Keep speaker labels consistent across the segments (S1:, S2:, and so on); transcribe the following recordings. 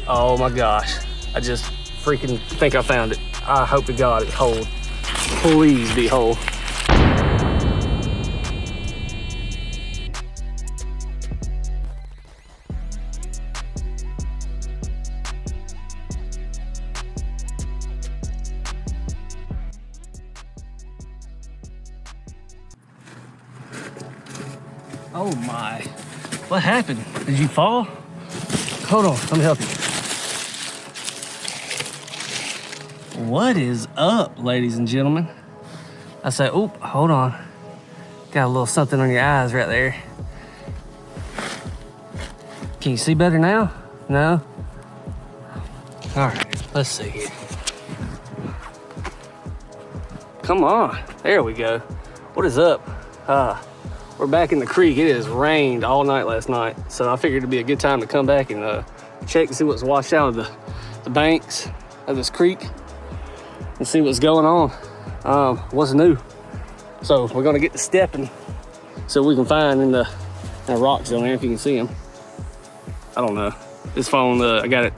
S1: Oh my gosh. I just freaking think I found it. I hope to God it's whole. Please be whole. Oh my. What happened? Did you fall? Hold on, let me help you. What is up, ladies and gentlemen? I said, oh, hold on. Got a little something on your eyes right there. Can you see better now? No? All right, let's see here. Come on, there we go. What is up? We're back in the creek. It has rained all night last night, so I figured it'd be a good time to come back and check and see what's washed out of the banks of this creek and see what's going on, what's new. So we're gonna get to stepping so we can find in the rocks down there, if you can see them. I don't know. This phone, I got it.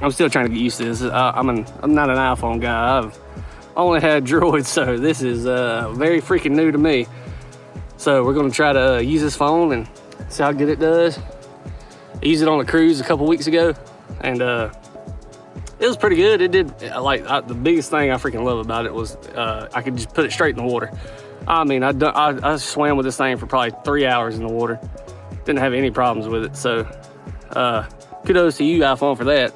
S1: I'm still trying to get used to this. I'm not an iPhone guy. I've only had Droids, so this is very freaking new to me. So we're gonna try to use this phone and see how good it does. I used it on a cruise a couple weeks ago, and it was pretty good. It did, the biggest thing I freaking love about it was I could just put it straight in the water. I mean, I swam with this thing for probably 3 hours in the water. Didn't have any problems with it, so kudos to you, iPhone, for that.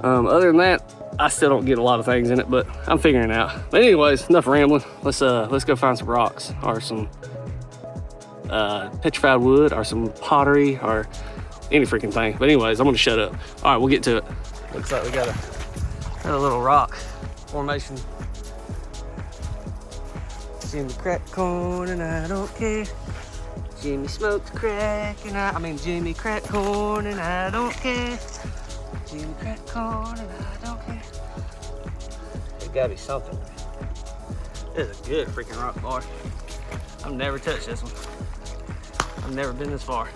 S1: Other than that, I still don't get a lot of things in it, but I'm figuring it out. But anyways, enough rambling. Let's go find some rocks or some petrified wood or some pottery or any freaking thing. But anyways, I'm gonna shut up. All right, we'll get to it. Looks like we got a little rock formation. Jimmy crack corn and I don't care. Jimmy smokes crack and Jimmy crack corn and I don't care. Jimmy crack corn and I don't care. There's gotta be something. This is a good freaking rock bar. I've never touched this one. I've never been this far.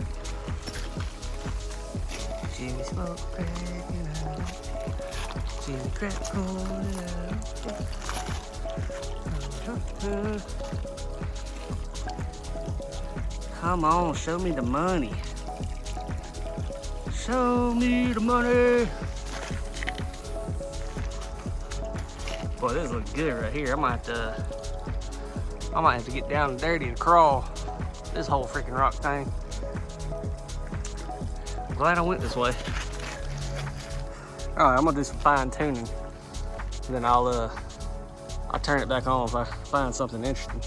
S1: Jimmy smoke crack and I don't care. Jimmy crack corn and I don't care. Come on, show me the money. Show me the money. Boy, this looks good right here. I might have to get down and dirty and crawl this whole freaking rock thing. I'm glad I went this way. All right, I'm gonna do some fine tuning, and then I'll turn it back on if I find something interesting.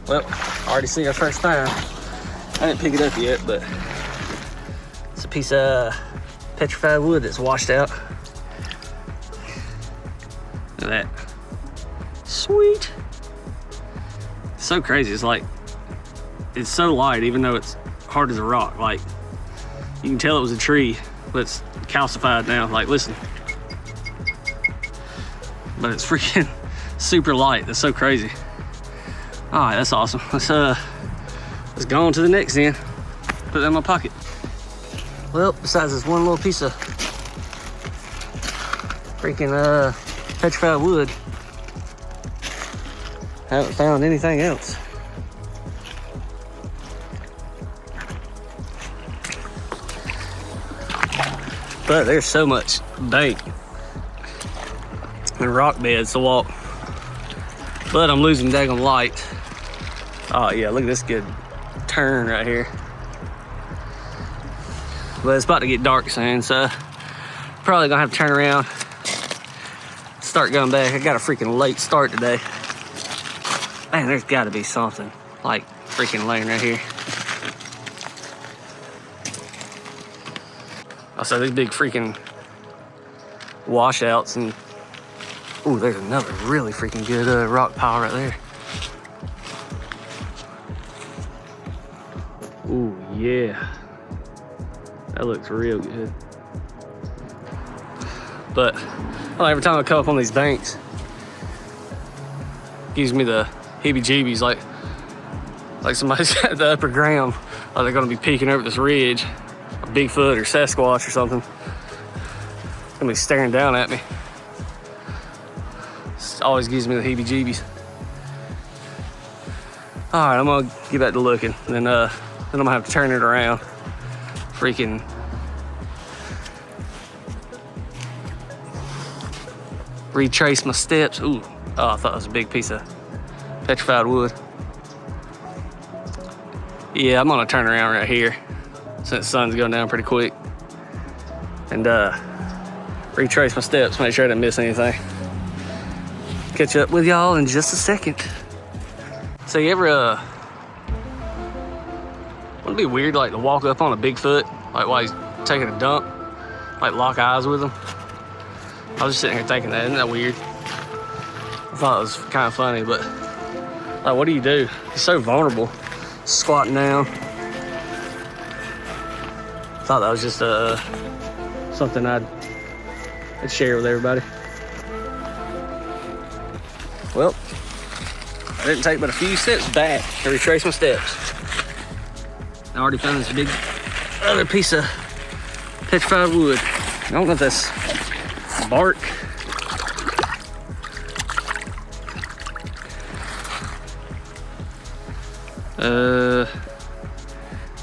S1: Well, already see our first find. I didn't pick it up yet, but it's a piece of petrified wood that's washed out. Look at that. Sweet. So crazy. It's like, it's so light, even though it's hard as a rock. Like, you can tell it was a tree, but it's calcified now. Like, listen. But it's freaking super light. That's so crazy. All right, that's awesome. Let's go on to the next end. Put that in my pocket. Well, besides this one little piece of freaking petrified wood, haven't found anything else. But there's so much bank and rock beds to walk. But I'm losing daggone light. Oh yeah, look at this good turn right here. But it's about to get dark soon, so probably gonna have to turn around, start going back. I got a freaking late start today. Man, there's gotta be something like freaking laying right here. Also, these big freaking washouts, and ooh, there's another really freaking good rock pile right there. Ooh, yeah. That looks real good. But every time I come up on these banks, it gives me the heebie-jeebies, like somebody's at the upper ground, like they're gonna be peeking over this ridge, a Bigfoot or Sasquatch or something. Gonna be staring down at me. It always gives me the heebie-jeebies. All right, I'm gonna get back to looking, and then I'm gonna have to turn it around. Freaking retrace my steps. Ooh, oh, I thought it was a big piece of petrified wood. Yeah, I'm gonna turn around right here since the sun's going down pretty quick, and retrace my steps, make sure I didn't miss anything. Catch up with y'all in just a second. So you ever wouldn't it be weird like to walk up on a Bigfoot like while he's taking a dump, like lock eyes with him? I was just sitting here thinking that, isn't that weird? I thought it was kind of funny, but like, what do you do? He's so vulnerable, squatting down. Thought that was just something I'd share with everybody. Well, I didn't take but a few steps back to retrace my steps. I already found this big other piece of petrified wood. I don't know if that's bark.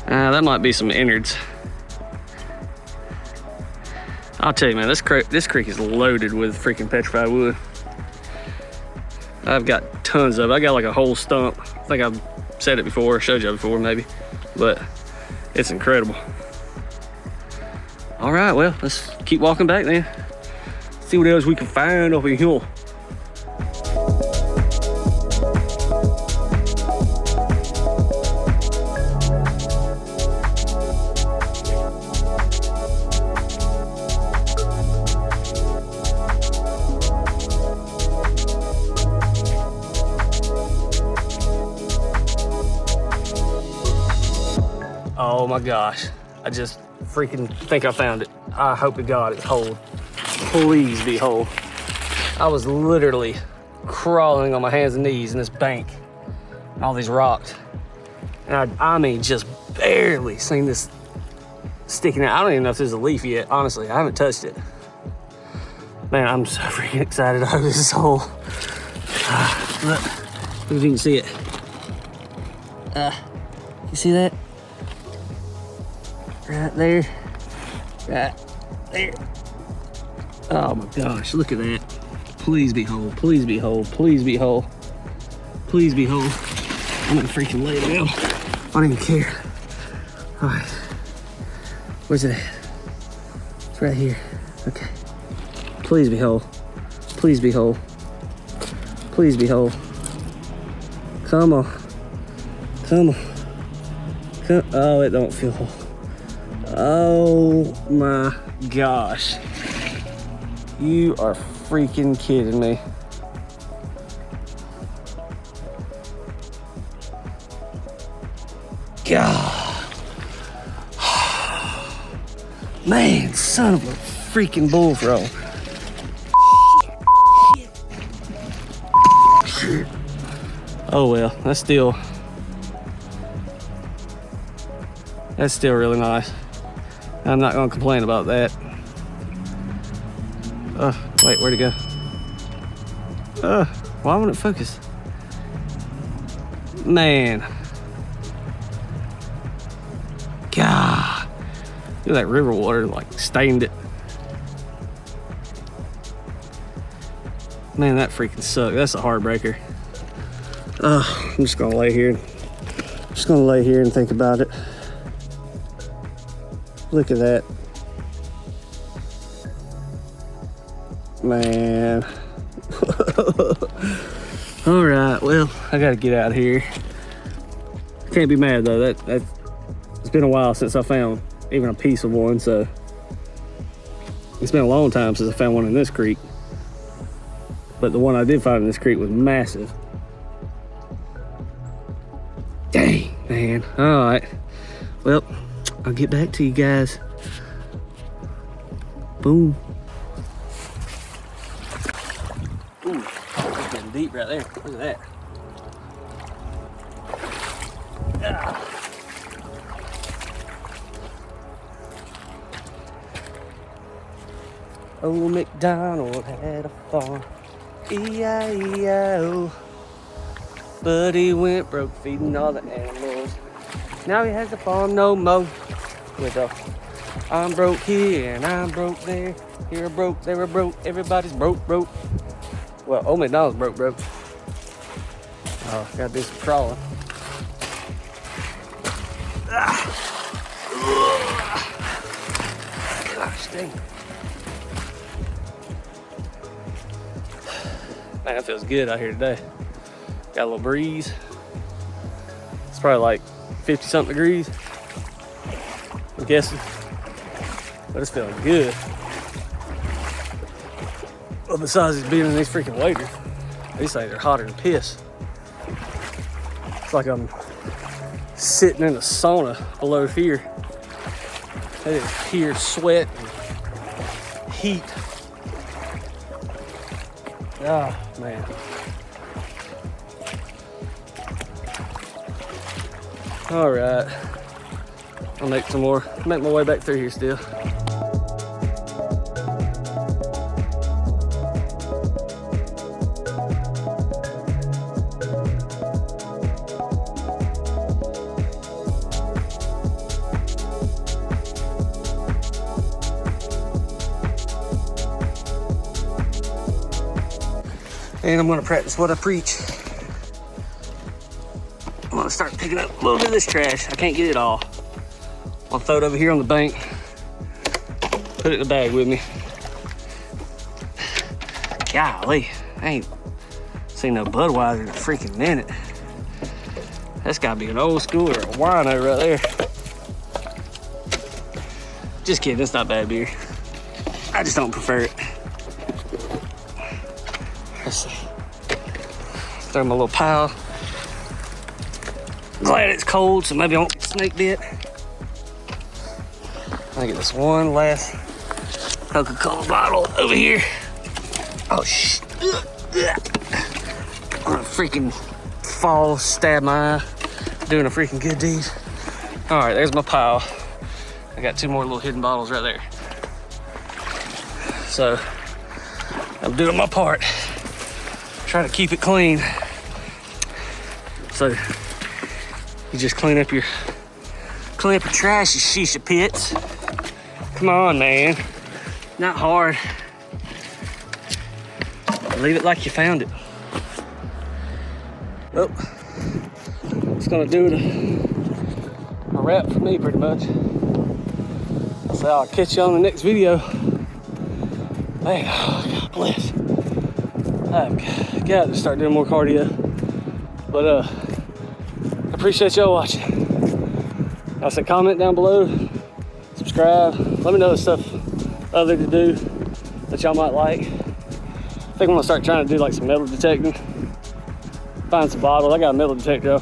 S1: That might be some innards. I'll tell you, man, this creek is loaded with freaking petrified wood. I've got tons of it. I got like a whole stump. I think I've said it before, showed you before maybe, but it's incredible. All right, well, let's keep walking back then. See what else we can find over here. Oh my gosh, I just freaking think I found it. I hope to God it's whole. Please be whole. I was literally crawling on my hands and knees in this bank, and all these rocks. And I mean, just barely seen this sticking out. I don't even know if there's a leaf yet, honestly. I haven't touched it. Man, I'm so freaking excited. I hope this is whole. Look if you can see it. You see that? Right there. Right there. Oh my gosh, look at that. Please be whole, please be whole, please be whole. Please be whole. I'm gonna freaking lay it down. I don't even care. All right, where's it at? It's right here, okay. Please be whole, please be whole. Please be whole. Come on, come on. Oh, it don't feel whole. Oh my gosh. You are freaking kidding me. God. Man, son of a freaking bullfrog. Shit. Oh well, that's still really nice. I'm not gonna complain about that. Wait, where'd it go? Why won't it focus? Man. God. Look at that river water, like, stained it. Man, that freaking sucked. That's a heartbreaker. I'm just gonna lay here. Just gonna lay here and think about it. Look at that. Man. All right, well, I gotta get out of here. Can't be mad though. It's been a while since I found even a piece of one, so it's been a long time since I found one in this creek. But the one I did find in this creek was massive. Dang, man. All right. Well, I'll get back to you guys. Boom. Ooh, that's getting deep right there. Look at that. Ah. Old MacDonald had a farm, E-I-E-I-O. But he went broke feeding all the animals. Now he has a farm no more. With a, I'm broke here and I'm broke there. Here broke, there a broke, everybody's broke. Well, old MacDonald's broke. Oh, gotta do some crawling. Gosh dang. Man, it feels good out here today. Got a little breeze. It's probably like 50 something degrees, I'm guessing. But it's feeling good. Well, besides just being in these freaking waders, these things are hotter than piss. It's like I'm sitting in a sauna below here. I just hear sweat and heat. Oh, man. All right. I'll make some more. Make my way back through here still. And I'm gonna practice what I preach. I'm gonna start picking up a little bit of this trash. I can't get it all. I'll throw it over here on the bank. Put it in the bag with me. Golly, I ain't seen no Budweiser in a freaking minute. That's gotta be an old school or a wino right there. Just kidding, it's not bad beer. I just don't prefer it. Let's see. Throw my little pile. Glad it's cold, so maybe I won't get snake bit. I get this one last Coca-Cola bottle over here. Oh shit! I'm gonna freaking fall, stab my eye, doing a freaking good deed. All right, there's my pile. I got two more little hidden bottles right there. So I'm doing my part. Try to keep it clean. So you just clean up your trash, you shisha pits. Come on, man. Not hard. Leave it like you found it. Well, it's gonna do a wrap for me pretty much. So I'll catch you on the next video. Man, oh, God bless. I've got to start doing more cardio. But I appreciate y'all watching. Like I said, comment down below, subscribe. Let me know the stuff other to do that y'all might like. I think I'm gonna start trying to do like some metal detecting. Find some bottles. I got a metal detector. I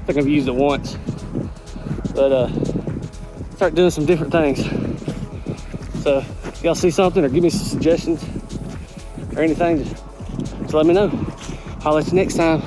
S1: think I've used it once. but start doing some different things. So if y'all see something or give me some suggestions or anything, just let me know. I'll let you next time.